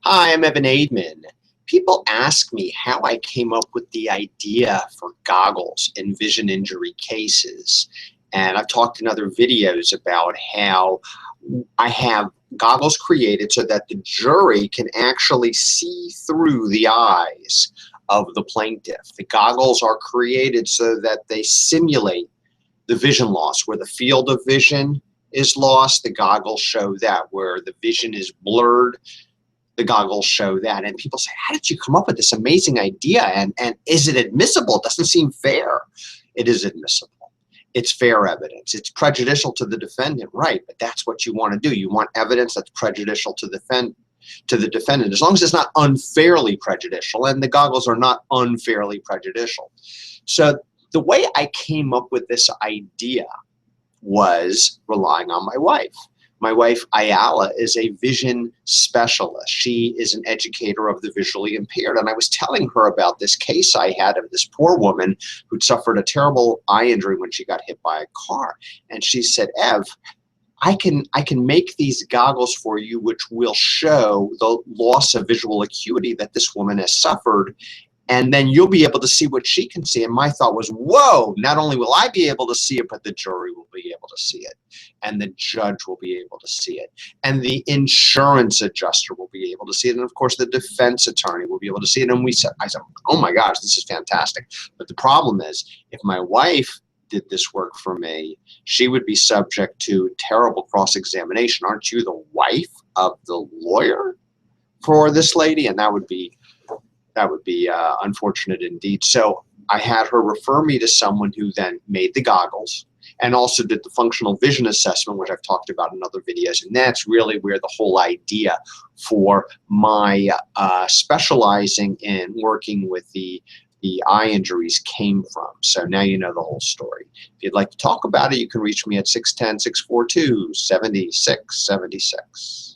Hi, I'm Evan Aidman. People ask me how I came up with the idea for goggles in vision injury cases. And I've talked in other videos about how I have goggles created so that the jury can actually see through the eyes of the plaintiff. The goggles are created so that they simulate the vision loss. Where the field of vision is lost, the goggles show that. Where the vision is blurred, the goggles show that. And people say, how did you come up with this amazing idea? And is it admissible? It doesn't seem fair. It is admissible. It's fair evidence. It's prejudicial to the defendant, right? But that's what you want to do. You want evidence that's prejudicial to the defendant, as long as it's not unfairly prejudicial, and the goggles are not unfairly prejudicial. So the way I came up with this idea was relying on my wife. My wife, Ayala, is a vision specialist. She is an educator of the visually impaired. And I was telling her about this case I had of this poor woman who'd suffered a terrible eye injury when she got hit by a car. And she said, Ev, I can make these goggles for you which will show the loss of visual acuity that this woman has suffered, and then you'll be able to see what she can see. And my thought was, whoa, not only will I be able to see it, but the jury will be able to see it, and the judge will be able to see it, and the insurance adjuster will be able to see it, and of course the defense attorney will be able to see it. And I said, oh my gosh, this is fantastic. But the problem is, if my wife did this work for me, she would be subject to terrible cross-examination. Aren't you the wife of the lawyer for this lady? And that would be unfortunate indeed. So I had her refer me to someone who then made the goggles and also did the functional vision assessment, which I've talked about in other videos. And that's really where the whole idea for my specializing in working with the eye injuries came from. So now you know the whole story. If you'd like to talk about it, you can reach me at 610-642-7676.